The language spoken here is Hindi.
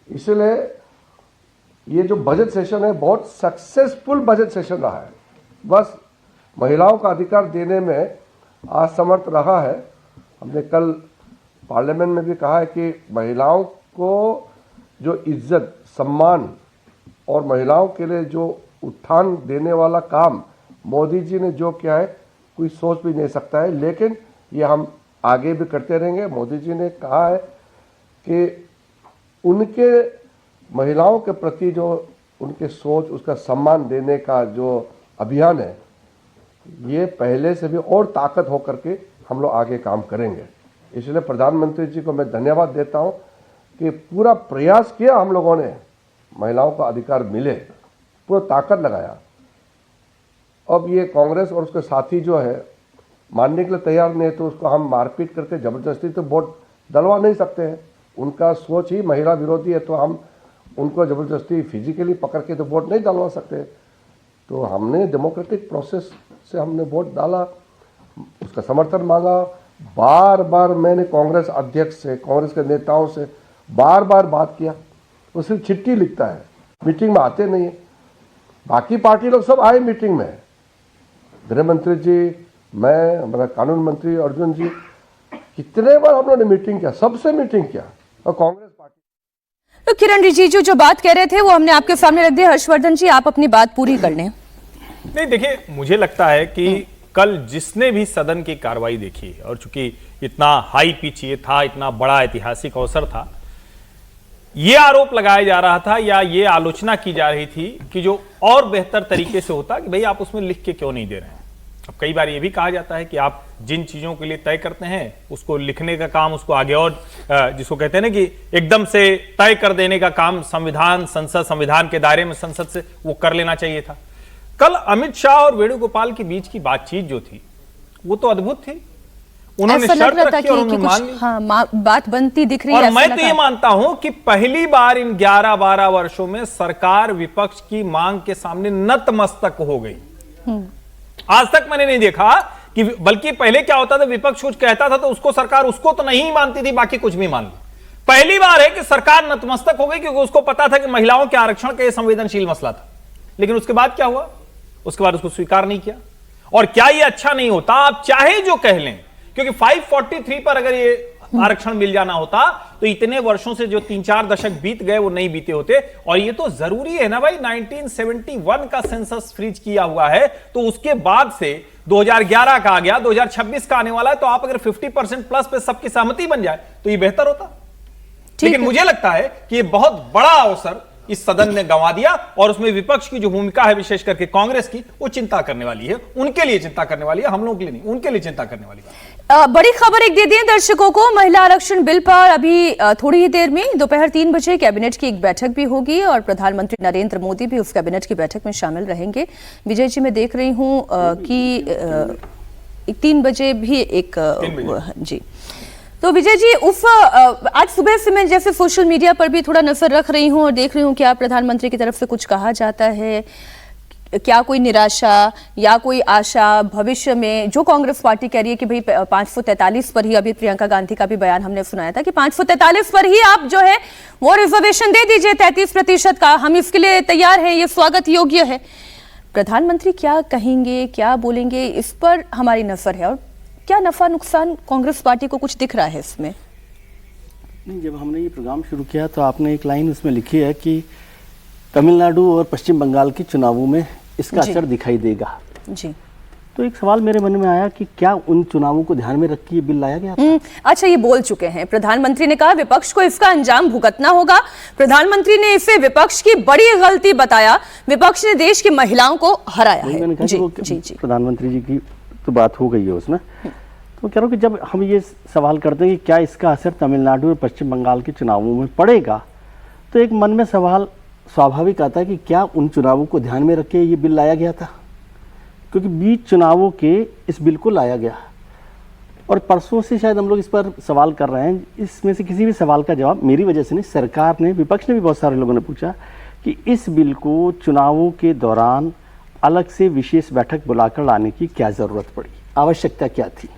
इसलिए ये जो बजट सेशन है बहुत सक्सेसफुल बजट सेशन रहा है। बस महिलाओं का अधिकार देने में असमर्थ रहा है। हमने कल पार्लियामेंट में भी कहा है कि महिलाओं को जो इज्जत, सम्मान और महिलाओं के लिए जो उत्थान देने वाला काम मोदी जी ने जो किया है कोई सोच भी नहीं सकता है, लेकिन ये हम आगे भी करते रहेंगे। मोदी जी ने कहा है कि उनके महिलाओं के प्रति जो उनके सोच, उसका सम्मान देने का जो अभियान है, ये पहले से भी और ताकत होकर के हम लोग आगे काम करेंगे। इसलिए प्रधानमंत्री जी को मैं धन्यवाद देता हूं कि पूरा प्रयास किया हम लोगों ने, महिलाओं का अधिकार मिले, पूरा ताकत लगाया। अब ये कांग्रेस और उसके साथी जो है मानने के लिए तैयार नहीं है, तो उसको हम मारपीट करके जबरदस्ती तो वोट डलवा नहीं सकते हैं। उनका सोच ही महिला विरोधी है, तो हम उनको जबरदस्ती फिजिकली पकड़ के तो वोट नहीं डलवा सकते। तो हमने डेमोक्रेटिक प्रोसेस से हमने वोट डाला, उसका समर्थन मांगा। बार बार मैंने कांग्रेस अध्यक्ष से, कांग्रेस के नेताओं से बार बार बात किया। वो सिर्फ चिट्ठी लिखता है, मीटिंग में आते नहीं है। बाकी पार्टी लोग सब आए मीटिंग में, गृह मंत्री जी, मैं, हमारा कानून मंत्री अर्जुन जी, कितने बार हम लोगों ने मीटिंग किया, सबसे मीटिंग किया। और कांग्रेस पार्टी तो किरण रिजिजू जो बात कह रहे थे वो हमने आपके सामने रख दिया। हर्षवर्धन जी, आप अपनी बात पूरी कर लें। नहीं, देखिए, मुझे लगता है कि कल जिसने भी सदन की कार्रवाई देखी, और चूंकि इतना हाई पिच ये था, इतना बड़ा ऐतिहासिक अवसर था, ये आरोप लगाया जा रहा था या ये आलोचना की जा रही थी कि जो और बेहतर तरीके से होता कि भाई आप उसमें लिख के क्यों नहीं दे रहे हैं। अब कई बार ये भी कहा जाता है कि आप जिन चीजों के लिए तय करते हैं उसको लिखने का काम, उसको आगे और जिसको कहते हैं ना कि एकदम से तय कर देने का काम संविधान, संसद, संविधान के दायरे में संसद से वो कर लेना चाहिए था। कल अमित शाह और वेणुगोपाल के बीच की बातचीत जो थी वो तो अद्भुत थी। उन्होंने शर्त रखी और उन्होंने मान ली। हाँ, बात बनती दिख रही है। और मैं तो ये मानता हूं कि पहली बार इन 11-12 वर्षों में सरकार विपक्ष की मांग के सामने नतमस्तक हो गई। आज तक मैंने नहीं देखा कि, बल्कि पहले क्या होता था, विपक्ष कुछ कहता था तो उसको सरकार उसको तो नहीं मानती थी, बाकी कुछ भी मान ली। पहली बार है कि सरकार नतमस्तक हो गई, क्योंकि उसको पता था कि महिलाओं के आरक्षण का यह संवेदनशील मसला था। लेकिन उसके बाद क्या हुआ? उसके बाद उसको स्वीकार नहीं किया। और क्या यह अच्छा नहीं होता? आप चाहे जो कह लें, क्योंकि 543 पर अगर ये आरक्षण मिल जाना होता तो इतने वर्षों से जो 3-4 दशक बीत गए वो नहीं बीते होते। और ये तो जरूरी है ना भाई, 1971 का सेंसस फ्रीज किया हुआ है, तो उसके बाद से 2011 का आ गया, 2026 का आने वाला है, तो आप अगर 50% प्लस पे सबकी सहमति बन जाए तो ये बेहतर होता। लेकिन मुझे लगता है कि ये बहुत बड़ा अवसर इस सदन ने गंवा दिया, और उसमें विपक्ष की जो भूमिका है, विशेष करके कांग्रेस की, वो चिंता करने वाली है। उनके लिए चिंता करने वाली है, हम लोगों के लिए नहीं, उनके लिए चिंता करने वाली है। बड़ी खबर एक दे दें दर्शकों को। महिला आरक्षण बिल पर अभी थोड़ी ही देर में दोपहर 3 बजे कैबिनेट की एक बैठक भी होगी और प्रधानमंत्री नरेंद्र मोदी भी उस कैबिनेट की बैठक में शामिल रहेंगे। विजय जी, मैं देख रही हूँ कि 3 बजे भी एक जी। तो विजय जी, आज सुबह से मैं जैसे सोशल मीडिया पर भी थोड़ा नजर रख रही हूँ और देख रही हूँ क्या प्रधानमंत्री की तरफ से कुछ कहा जाता है, क्या कोई निराशा या कोई आशा भविष्य में, जो कांग्रेस पार्टी कह रही है कि भाई 543 पर ही, अभी प्रियंका गांधी का भी बयान हमने सुनाया था कि 543 पर ही आप जो है वो रिजर्वेशन दे दीजिए 33% का, हम इसके लिए तैयार हैं, ये स्वागत योग्य है। प्रधानमंत्री क्या कहेंगे, क्या बोलेंगे, इस पर हमारी नजर है। और क्या नफा नुकसान कांग्रेस पार्टी को कुछ दिख रहा है इसमें? नहीं, जब हमने ये प्रोग्राम शुरू किया तो आपने एक लाइन उसमें लिखी है कि तमिलनाडु और पश्चिम बंगाल के चुनावों में इसका असर दिखाई देगा जी। तो एक सवाल मेरे मन में आया कि क्या उन चुनावों को ध्यान में रख के ये बिल लाया गया था? अच्छा, ये बोल चुके हैं प्रधानमंत्री ने, कहा विपक्ष को इसका अंजाम भुगतना होगा। प्रधानमंत्री ने इसे विपक्ष की बड़ी गलती बताया, विपक्ष ने देश की महिलाओं को हराया है। जी, प्रधानमंत्री जी की तो बात हो गई है उसमें, तो कह रहा हूँ कि जब हम ये सवाल करते हैं कि क्या इसका असर तमिलनाडु और पश्चिम बंगाल के चुनावों में पड़ेगा, तो एक मन में सवाल स्वाभाविक आता है कि क्या उन चुनावों को ध्यान में रख के ये बिल लाया गया था? क्योंकि बीच चुनावों के इस बिल को लाया गया और परसों से शायद हम लोग इस पर सवाल कर रहे हैं। इसमें से किसी भी सवाल का जवाब मेरी वजह से नहीं, सरकार ने, विपक्ष ने भी बहुत सारे लोगों ने पूछा कि इस बिल को चुनावों के दौरान अलग से विशेष बैठक बुलाकर लाने की क्या जरूरत पड़ी, आवश्यकता क्या थी।